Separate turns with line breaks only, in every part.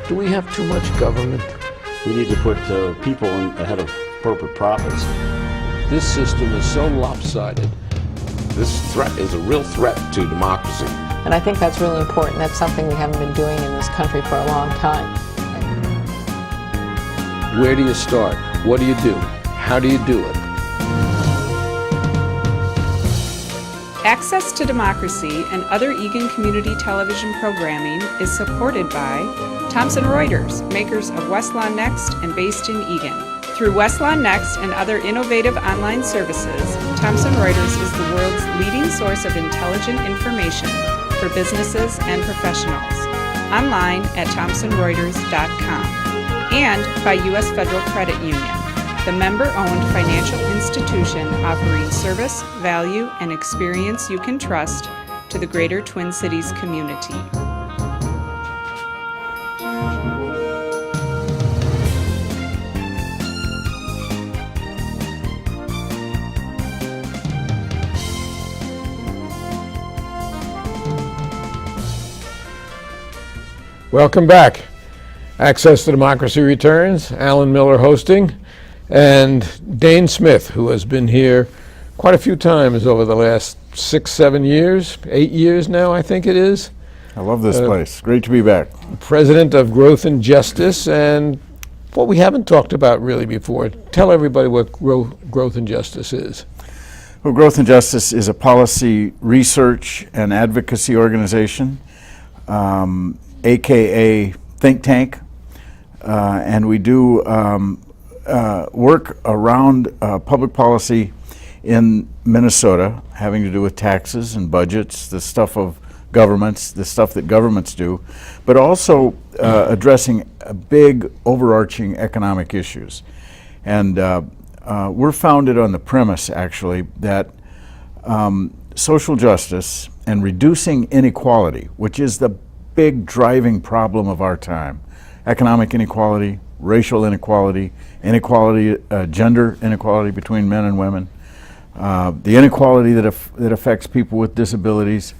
Do we have too much government?
We need to put people ahead of corporate profits.
This system is so lopsided.
This threat is a real threat to democracy.
And I think that's really important. That's something we haven't been doing in this country for a long time.
Where do you start? What do you do? How do you do it?
Access to Democracy and other Eagan community television programming is supported by Thomson Reuters, makers of Westlawn Next and based in Eagan. Through Westlawn Next and other innovative online services, Thomson Reuters is the world's leading source of intelligent information for businesses and professionals. Online at thomsonreuters.com. And by U.S. Federal Credit Union, the member-owned financial institution offering service, value, and experience you can trust to the greater Twin Cities community.
Welcome back. Access to Democracy returns. Alan Miller hosting, and Dane Smith, who has been here quite a few times over the last 6, 7 years, 8 years now, I think it is.
I love this place. Great to be back.
President of Growth and Justice, and what we haven't talked about really before. Tell everybody what Growth and Justice is.
Well, Growth and Justice is a policy research and advocacy organization, aka think tank, and we do work around public policy in Minnesota, having to do with taxes and budgets, the stuff of governments, the stuff that governments do, but also addressing big overarching economic issues. And we're founded on the premise, actually, that social justice and reducing inequality, which is the big driving problem of our time, economic inequality, racial inequality, gender inequality between men and women, the inequality that affects people with disabilities,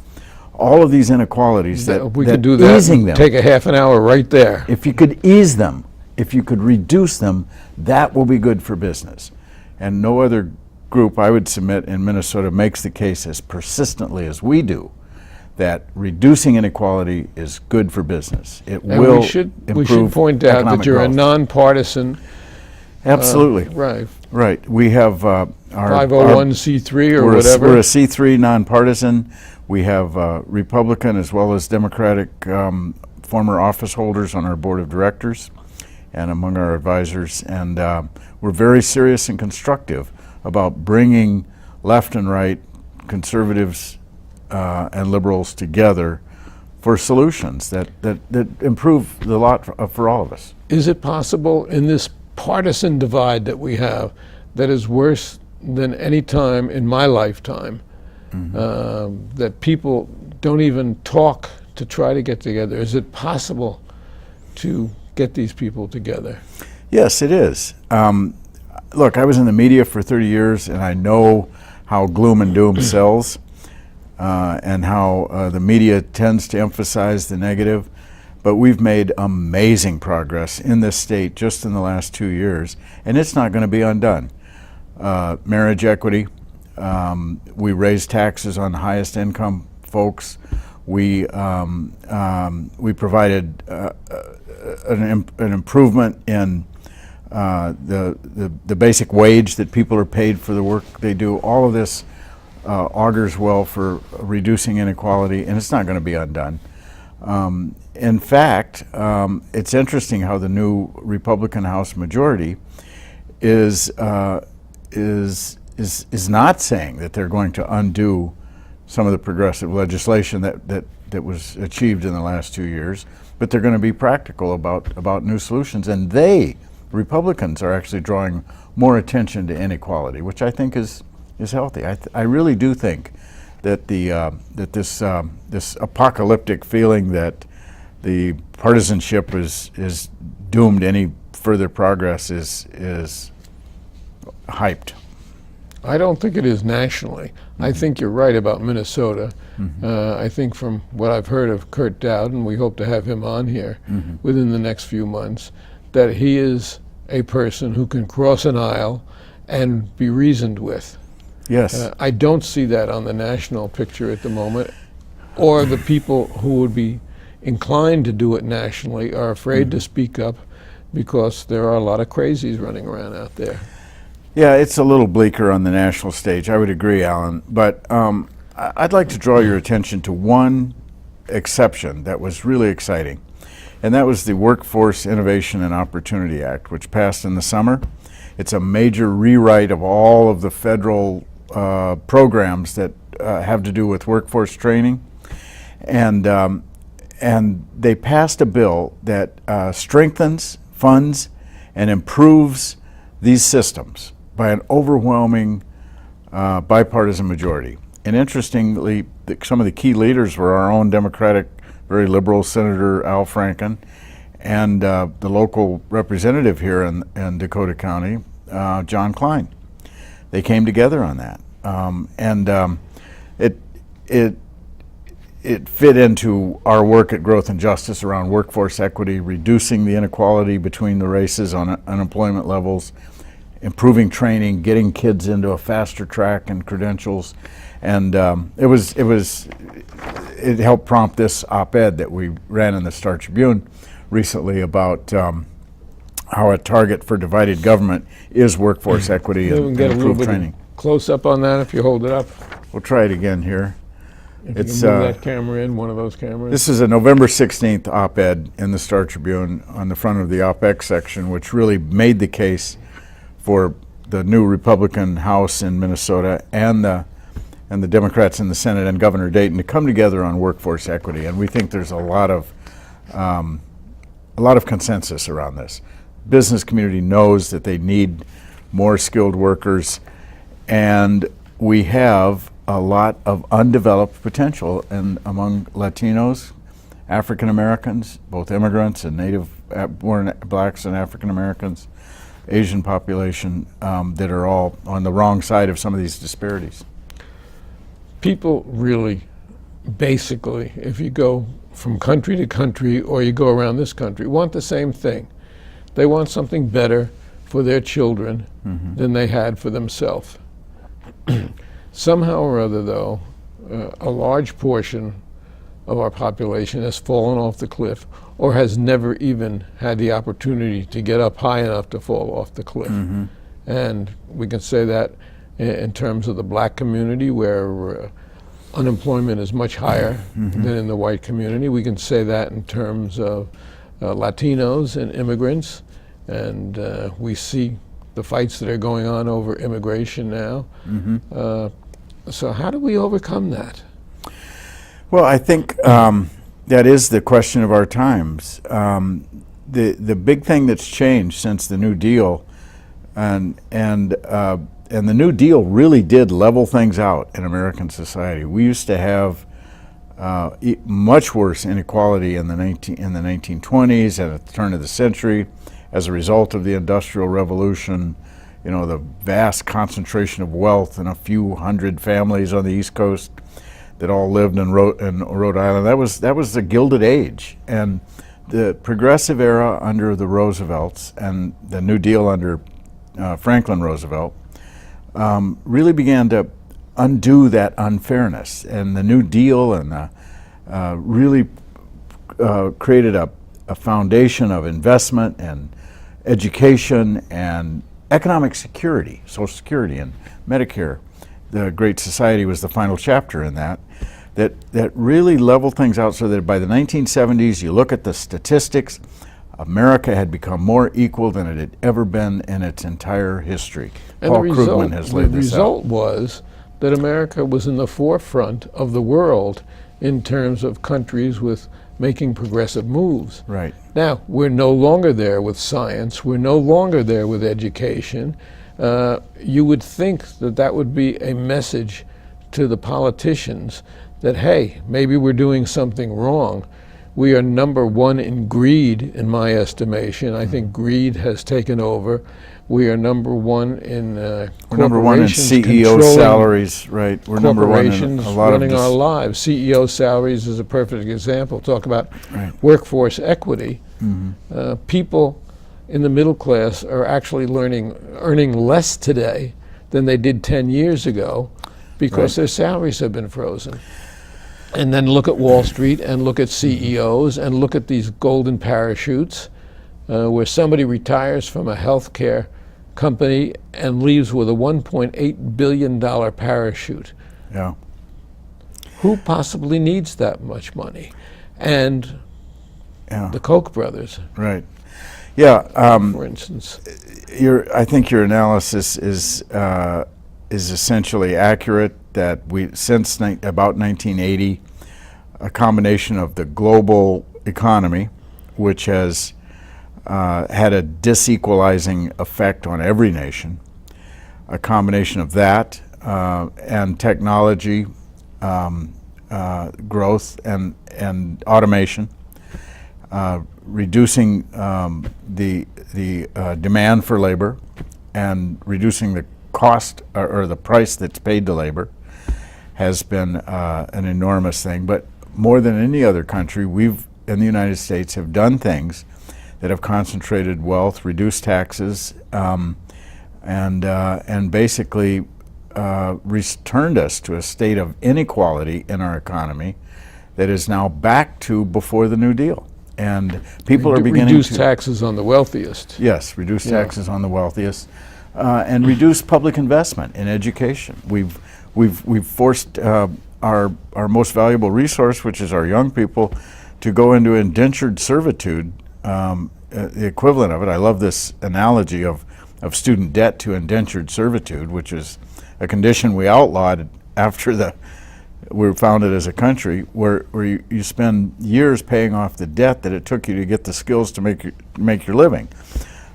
all of these inequalities
we could do that,
easing them.
Take a half an hour right there.
If you could ease them, if you could reduce them, that will be good for business. And no other group, I would submit, in Minnesota makes the case as persistently as we do that reducing inequality is good for business. It
And
will
we should
improve
point out that
economic
you're a
growth.
nonpartisan.
Absolutely.
Right.
Right. We have our
501c3 or
we're
whatever.
We're a C3 nonpartisan. We have Republican as well as Democratic former office holders on our board of directors and among our advisors. And we're very serious and constructive about bringing left and right, conservatives and liberals together for solutions that improve the lot for all of us.
Is it possible in this partisan divide that we have, that is worse than any time in my lifetime, that people don't even talk to try to get together? Is it possible to get these people together?
Yes, it is. Look, I was in the media for 30 years, and I know how gloom and doom sells, and how the media tends to emphasize the negative. But we've made amazing progress in this state just in the last 2 years, and it's not going to be undone. Marriage equity, we raised taxes on highest income folks. We provided an improvement in the basic wage that people are paid for the work they do. All of this augurs well for reducing inequality, and it's not going to be undone. In fact, it's interesting how the new Republican House majority is not saying that they're going to undo some of the progressive legislation that was achieved in the last 2 years, but they're going to be practical about new solutions. And Republicans, are actually drawing more attention to inequality, which I think is healthy. I really do think that this apocalyptic feeling that the partisanship is doomed any further progress is hyped.
I don't think it is nationally. I think you're right about Minnesota. I think from what I've heard of Kurt Dowden, we hope to have him on here within the next few months, that he is a person who can cross an aisle and be reasoned with.
Yes.
I don't see that on the national picture at the moment, or the people who would be inclined to do it nationally are afraid to speak up because there are a lot of crazies running around out there.
Yeah, it's a little bleaker on the national stage. I would agree, Alan. But I'd like to draw your attention to one exception that was really exciting, and that was the Workforce Innovation and Opportunity Act, which passed in the summer. It's a major rewrite of all of the federal programs that have to do with workforce training, and they passed a bill that strengthens, funds, and improves these systems by an overwhelming bipartisan majority. And interestingly, some of the key leaders were our own Democratic, very liberal Senator Al Franken, and the local representative here in Dakota County, John Klein. They came together on that, it fit into our work at Growth and Justice around workforce equity, reducing the inequality between the races on unemployment levels, improving training, getting kids into a faster track and credentials, and it helped prompt this op-ed that we ran in the Star Tribune recently about how a target for divided government is workforce equity and
Get a little
improved
bit
training.
close up on that if you hold it up.
We'll try it again here.
If
It's,
you can move that camera in, one of those cameras.
This is a November 16th op-ed in the Star Tribune on the front of the op-ed section, which really made the case for the new Republican House in Minnesota and the Democrats in the Senate and Governor Dayton to come together on workforce equity. And we think there's a lot of consensus around this. Business community knows that they need more skilled workers, and we have a lot of undeveloped potential among Latinos, African Americans, both immigrants and native born blacks and African Americans, Asian population that are all on the wrong side of some of these disparities.
People really, basically, if you go from country to country or you go around this country, want the same thing. They want something better for their children than they had for themselves. Somehow or other, though, a large portion of our population has fallen off the cliff or has never even had the opportunity to get up high enough to fall off the cliff. And we can say that in terms of the black community, where unemployment is much higher than in the white community. We can say that in terms of Latinos and immigrants, and we see the fights that are going on over immigration now. So how do we overcome that?
Well, I think that is the question of our times. The big thing that's changed since the New Deal, and the New Deal really did level things out in American society. We used to have much worse inequality in the 1920s and at the turn of the century as a result of the Industrial Revolution. You know, the vast concentration of wealth in a few hundred families on the East Coast that all lived in Rhode Island. That was the Gilded Age, and the Progressive era under the Roosevelts and the New Deal under Franklin Roosevelt really began to undo that unfairness. And the New Deal and really created a foundation of investment and education and economic security, Social Security and Medicare. The Great Society was the final chapter in that really leveled things out, so that by the 1970s, you look at the statistics, America had become more equal than it had ever been in its entire history.
And
Paul Krugman has laid
the
this out.
result was that America was in the forefront of the world in terms of countries with making progressive moves.
Right.
Now, we're no longer there with science. We're no longer there with education. You would think that that would be a message to the politicians that, hey, maybe we're doing something wrong. We are number one in greed, in my estimation. I think greed has taken over. We are number one in
We're number one in
corporations
CEO
controlling
salaries, right? We're number one in
corporations
a lot of
running our lives. CEO salaries is a perfect example. Talk about
Right.
workforce equity. People in the middle class are actually earning less today than they did 10 years ago because
Right.
their salaries have been frozen. And then look at Wall Street and look at CEOs and look at these golden parachutes where somebody retires from a healthcare company and leaves with a $1.8 billion parachute.
Yeah.
Who possibly needs that much money? And
Yeah.
the Koch brothers,
Right. Yeah.
for instance.
I think your analysis is essentially accurate. That since about 1980, a combination of the global economy, which has had a disequalizing effect on every nation, a combination of that and technology growth and automation, reducing the demand for labor and reducing the cost or the price that's paid to labor has been an enormous thing. But more than any other country, we've in the United States have done things that have concentrated wealth, reduced taxes, and basically returned us to a state of inequality in our economy that is now back to before the New Deal. And people are beginning
reduce
to
taxes on the wealthiest.
Yes, reduce taxes on the wealthiest, and reduce public investment in education. We've forced our most valuable resource, which is our young people, to go into indentured servitude. The equivalent of it. I love this analogy of student debt to indentured servitude, which is a condition we outlawed after we were founded as a country, where you spend years paying off the debt that it took you to get the skills to make your living.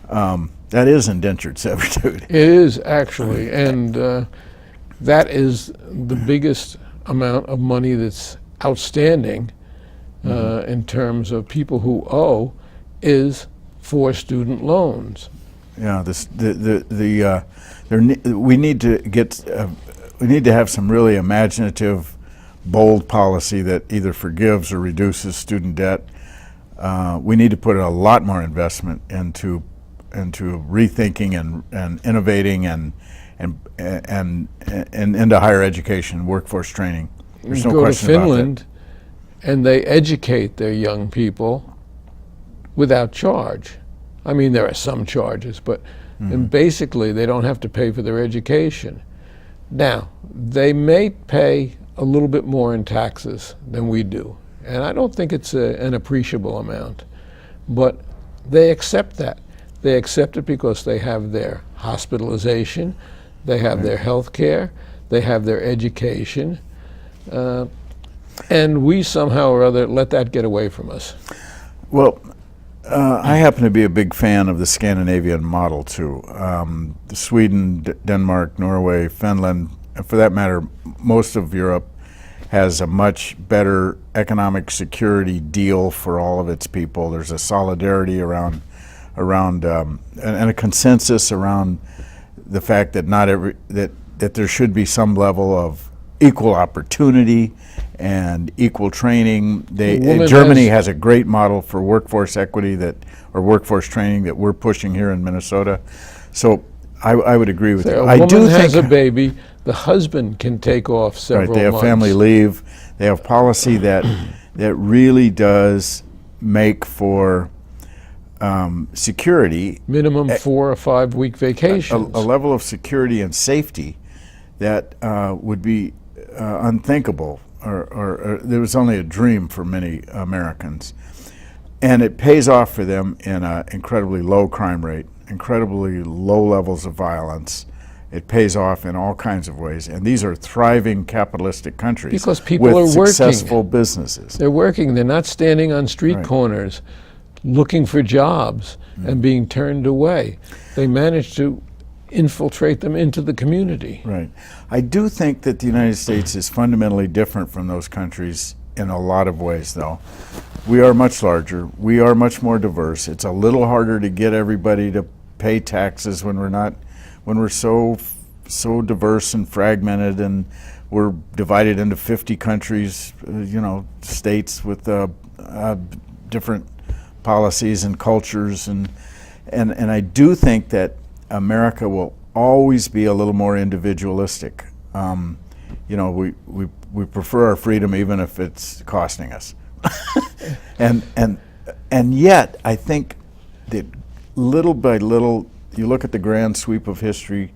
That is indentured servitude.
It is actually, and that is the biggest amount of money that's outstanding in terms of people who owe is for student loans.
Yeah, we need to have some really imaginative, bold policy that either forgives or reduces student debt. We need to put a lot more investment into rethinking and innovating and into higher education, workforce training. There's no
Go to
question about that.
Finland, and they educate their young people without charge. I mean, there are some charges, but and basically they don't have to pay for their education. Now, they may pay a little bit more in taxes than we do, and I don't think it's an appreciable amount, but they accept that. They accept it because they have their hospitalization, they have their health care, they have their education, and we somehow or other let that get away from us.
Well, I happen to be a big fan of the Scandinavian model too. Sweden, Denmark, Norway, Finland, and for that matter, most of Europe has a much better economic security deal for all of its people. There's a solidarity around and a consensus around the fact that that there should be some level of equal opportunity and equal training. Germany has a great model for workforce equity or workforce training that we're pushing here in Minnesota. So I would agree with you.
A
I
woman
do
has
think
a baby, the husband can take off several
right, they have
months.
family leave. They have policy that really does make for security,
Minimum 4 or 5 week vacations.
a level of security and safety that would be unthinkable, or there was only a dream for many Americans. And it pays off for them in an incredibly low crime rate, incredibly low levels of violence. It pays off in all kinds of ways. And these are thriving capitalistic countries
Because people
with
are working.
successful businesses.
They're working, they're not standing on street
Right.
corners looking for jobs and being turned away. They manage to infiltrate them into the community.
Right. I do think that the United States is fundamentally different from those countries in a lot of ways, though. We are much larger. We are much more diverse. It's a little harder to get everybody to pay taxes when we're so diverse and fragmented, and we're divided into 50 countries, states with different policies and cultures, and I do think that America will always be a little more individualistic. We prefer our freedom even if it's costing us. and yet I think that little by little, you look at the grand sweep of history,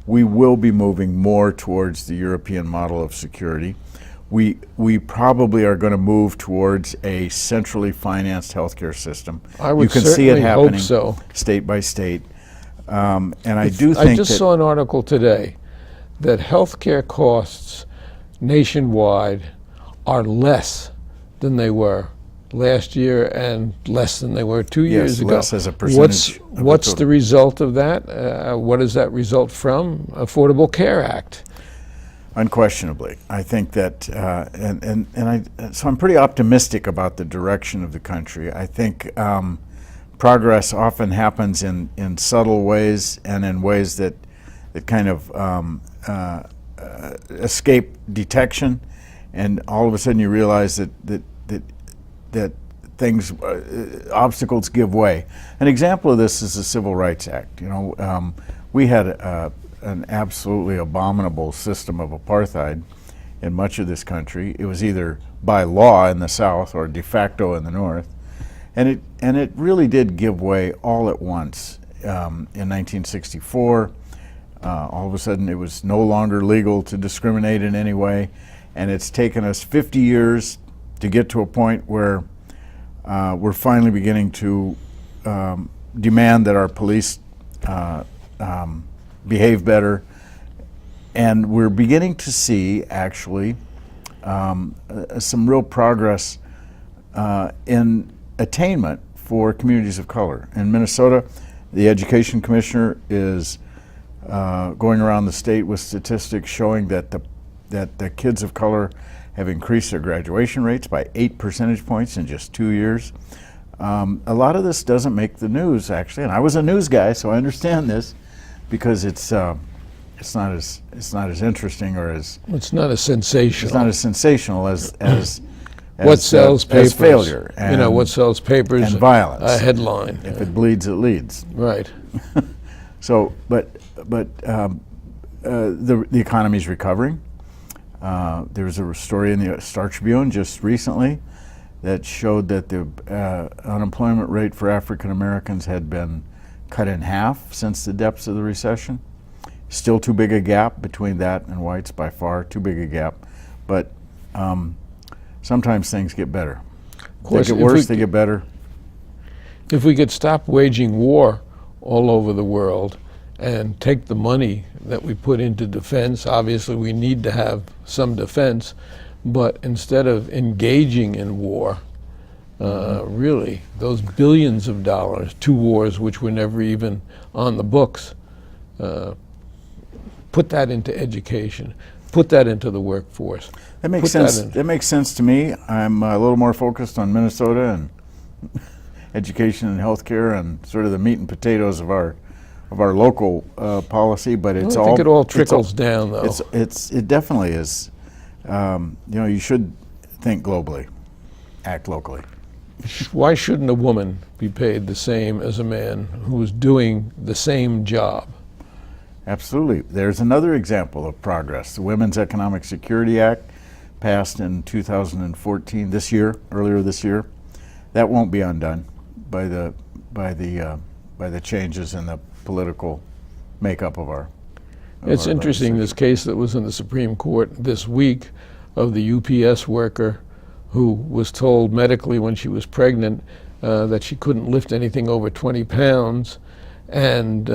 we will be moving more towards the European model of security. We probably are going to move towards a centrally financed healthcare system.
I would
you can see
certainly
it happening
hope so.
state by state. And I do think
I just saw an article today that healthcare costs nationwide are less than they were last year and less than they were 2 years ago.
Less as a percentage of the
What's
total.
the result of that? What does that result from? Affordable Care Act.
Unquestionably, I think that, so I'm pretty optimistic about the direction of the country. I think progress often happens in subtle ways and in ways that kind of escape detection, and all of a sudden you realize that things, obstacles give way. An example of this is the Civil Rights Act. We had an absolutely abominable system of apartheid in much of this country. It was either by law in the South or de facto in the North, and it really did give way all at once. In 1964, all of a sudden it was no longer legal to discriminate in any way, and it's taken us 50 years to get to a point where we're finally beginning to demand that our police behave better, and we're beginning to see actually some real progress in attainment for communities of color. In Minnesota, the education commissioner is going around the state with statistics showing that the kids of color have increased their graduation rates by 8 percentage points in just 2 years. A lot of this doesn't make the news, actually, and I was a news guy, so I understand this, because it's not as interesting or as
It's not as sensational.
it's not as sensational as
what sells papers?
as failure, and
what sells papers?
and violence.
A headline.
If it bleeds, it leads.
Right.
So, but the economy's recovering. There was a story in the Star Tribune just recently that showed that the unemployment rate for African Americans had been cut in half since the depths of the recession. Still too big a gap between that and whites, by far too big a gap. But sometimes things get better.
Of course,
they get worse, they get better.
If we could stop waging war all over the world and take the money that we put into defense, obviously we need to have some defense, but instead of engaging in war, really, those billions of dollars, 2 wars which were never even on the books, put that into education, put that into the workforce.
That makes sense. That makes sense to me. I'm a little more focused on Minnesota and education and healthcare and sort of the meat and potatoes of our local policy. But it's
I think it all trickles down, though.
It definitely is. You should think globally, act locally.
Why shouldn't a woman be paid the same as a man who is doing the same job?
Absolutely. There's another example of progress. The Women's Economic Security Act passed in 2014, earlier this year. That won't be undone by the changes in the political makeup of our.
It's interesting, this case that was in the Supreme Court this week of the UPS worker who was told medically when she was pregnant that she couldn't lift anything over 20 pounds, and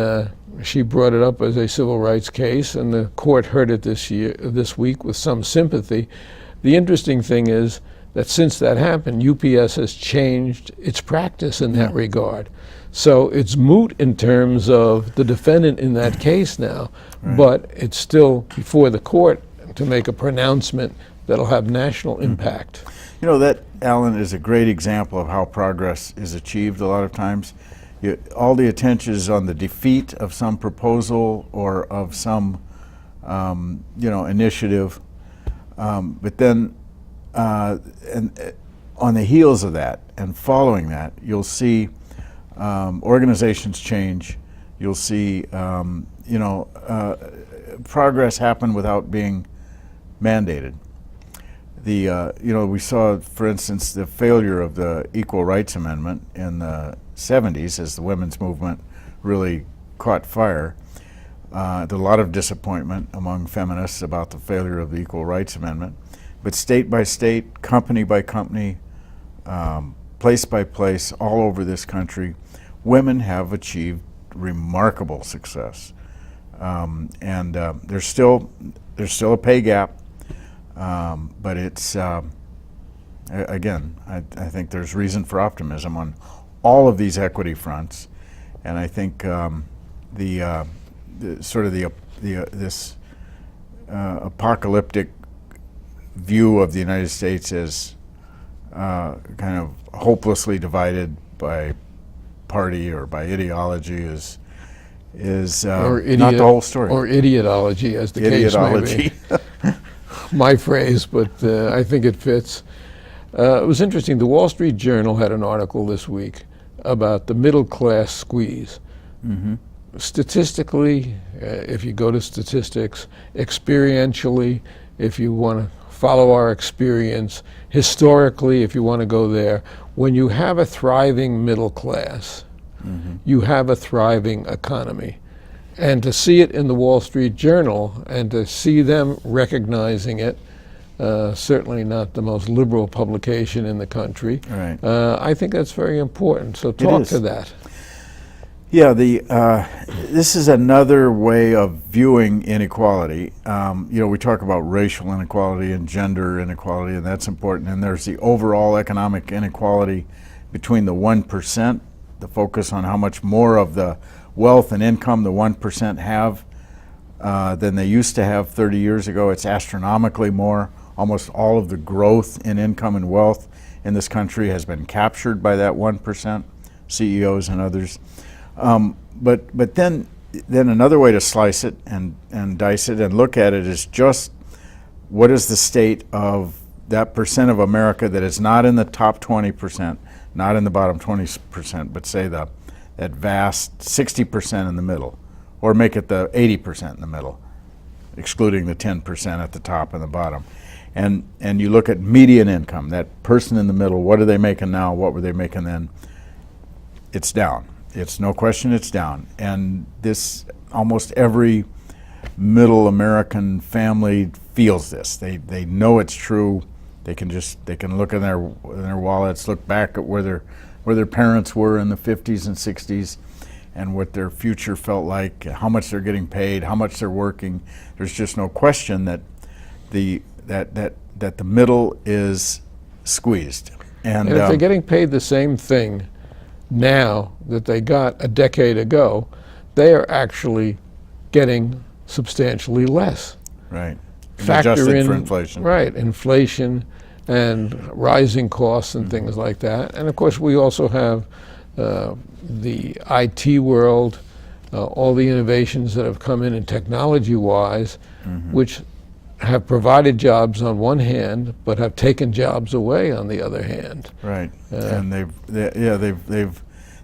she brought it up as a civil rights case, and the court heard it this week with some sympathy. The interesting thing is that since that happened, UPS has changed its practice in that regard. So it's moot in terms of the defendant in that case now, but it's still before the court to make a pronouncement that'll have national impact.
That, Alan, is a great example of how progress is achieved a lot of times. all the attention is on the defeat of some proposal or of some initiative, but then on the heels of that and following that, you'll see organizations change. You'll see progress happen without being mandated. We saw, for instance, the failure of the Equal Rights Amendment in the 70s as the women's movement really caught fire. There's a lot of disappointment among feminists about the failure of the Equal Rights Amendment. But state by state, company by company, place by place, all over this country, women have achieved remarkable success. There's still a pay gap. But it's, again, I think there's reason for optimism on all of these equity fronts, and I think this apocalyptic view of the United States as kind of hopelessly divided by party or by ideology is not the whole story.
Or idiotology, as the case may be. My phrase, but I think it fits. It was interesting. The Wall Street Journal had an article this week about the middle class squeeze. Mm-hmm. Statistically, if you go to statistics, experientially, if you want to follow our experience, historically, if you want to go there, when you have a thriving middle class, mm-hmm. you have a thriving economy. And to see it in the Wall Street Journal and to see them recognizing it, certainly not the most liberal publication in the country, right. I think that's very important. So talk to that.
Yeah, this is another way of viewing inequality. We talk about racial inequality and gender inequality, and that's important. And there's the overall economic inequality between the 1%, the focus on how much more of the wealth and income the 1% have than they used to have 30 years ago. It's astronomically more. Almost all of the growth in income and wealth in this country has been captured by that 1%, CEOs and others. But then another way to slice it and dice it and look at it is just what is the state of that percent of America that is not in the top 20%, not in the bottom 20%, but say that vast 60% in the middle, or make it the 80% in the middle, excluding the 10% at the top and the bottom. And you look at median income, that person in the middle, what are they making now, what were they making then? It's down. It's no question it's down. And this, almost every middle American family feels this. They know it's true. They can look in their wallets, look back at where their parents were in the 50s and 60s and what their future felt like, how much they're getting paid, how much they're working. There's just no question that the middle is squeezed.
And if they're getting paid the same thing now that they got a decade ago, they are actually getting substantially less.
Right.
Factor
adjusted
in
for inflation.
Right, inflation and rising costs and things like that. And of course, we also have the IT world, all the innovations that have come in technology-wise, which have provided jobs on one hand, but have taken jobs away on the other hand.
Right, and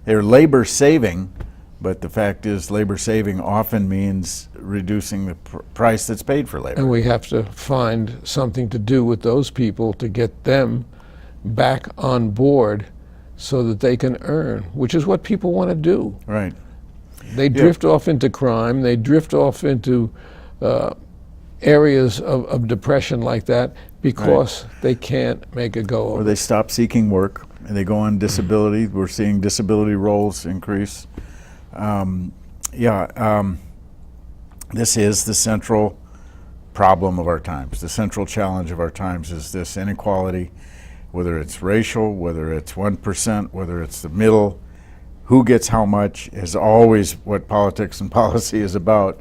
they're labor saving, but the fact is labor saving often means reducing the price that's paid for labor.
And we have to find something to do with those people to get them back on board so that they can earn, which is what people want to do.
Right.
They drift off into crime, they drift off into areas of depression like that because they can't make a go of it.
Or they stop seeking work and they go on disability. We're seeing disability rolls increase. This is the central problem of our times. The central challenge of our times is this inequality, whether it's racial, whether it's 1%, whether it's the middle. Who gets how much is always what politics and policy is about.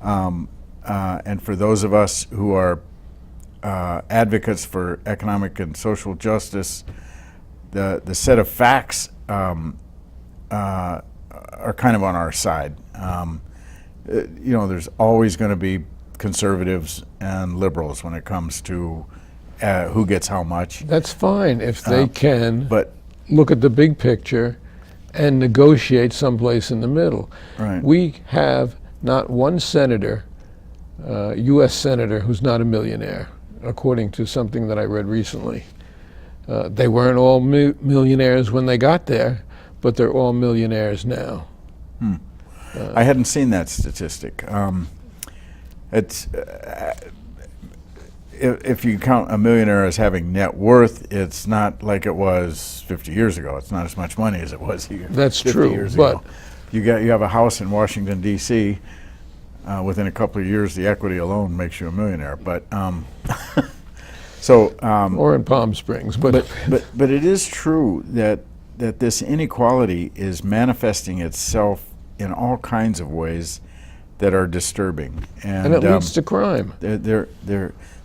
And for those of us who are advocates for economic and social justice, the set of facts are kind of on our side. There's always going to be conservatives and liberals when it comes to who gets how much.
That's fine if they can
But
look at the big picture and negotiate someplace in the middle.
Right.
We have not one senator, U.S. senator, who's not a millionaire, according to something that I read recently. They weren't all millionaires when they got there, but they're all millionaires now.
I hadn't seen that statistic. It's if you count a millionaire as having net worth, it's not like it was 50 years ago. It's not as much money as it was here.
That's
50
true,
years
but
ago. You have a house in Washington D.C. Within a couple of years, the equity alone makes you a millionaire. But
or in Palm Springs, but
it is true that this inequality is manifesting itself in all kinds of ways that are disturbing,
and it leads to crime.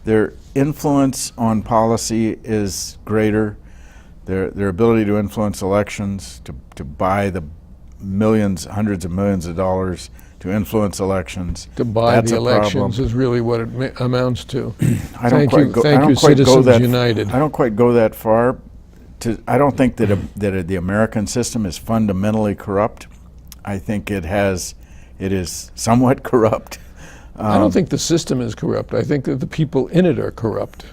Their influence on policy is greater. Their ability to influence elections, to buy the millions, hundreds of millions of dollars to influence elections.
To buy
that's
the
a
elections
problem.
is really what it amounts to.
Thank
you, Citizens United.
I don't quite go that far. I don't think that the American system is fundamentally corrupt. I think it is somewhat corrupt.
I don't think the system is corrupt. I think that the people in it are corrupt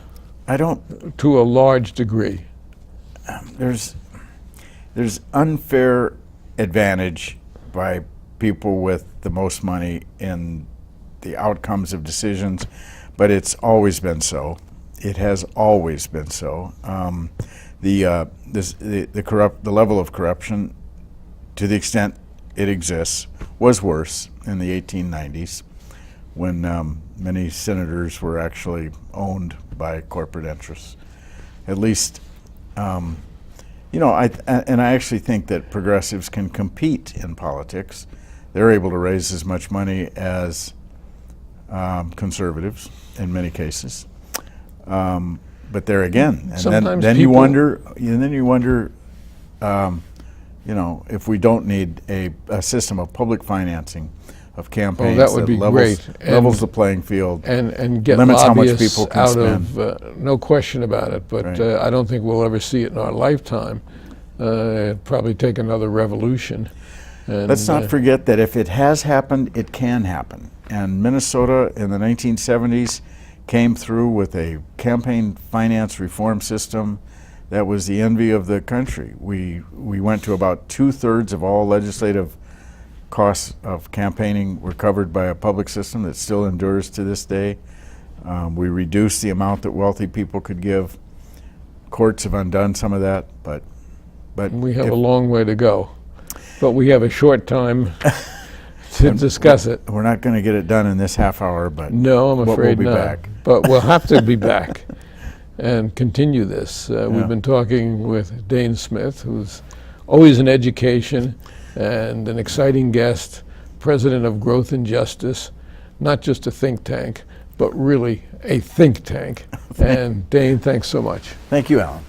I don't.
to a large degree.
There's unfair advantage by people with the most money in the outcomes of decisions, but it's always been so. It has always been so. The level of corruption, to the extent it exists, was worse in the 1890s when many senators were actually owned by corporate interests. At least, I actually think that progressives can compete in politics. They're able to raise as much money as conservatives in many cases. But there again, and then you wonder, if we don't need a system of public financing of campaigns
that would be great.
levels the playing field,
and get
limits how much
lobbyists
people can
out
spend.
of, no question about it, but
Right.
I don't think we'll ever see it in our lifetime. It'd probably take another revolution. And,
Let's not forget that if it has happened, it can happen. And Minnesota in the 1970s came through with a campaign finance reform system that was the envy of the country. We went to about 2/3 of all legislative costs of campaigning were covered by a public system that still endures to this day. We reduced the amount that wealthy people could give. Courts have undone some of that, but
we have a long way to go. But we have a short time to discuss it.
we're not going to get it done in this half hour. But
No, I'm afraid
we'll be
not.
back.
But we'll have to be back and continue this. We've been talking with Dane Smith, who's always in education and an exciting guest, president of Growth and Justice, not just a think tank, but really a think tank. And Dane, thanks so much.
Thank you, Alan.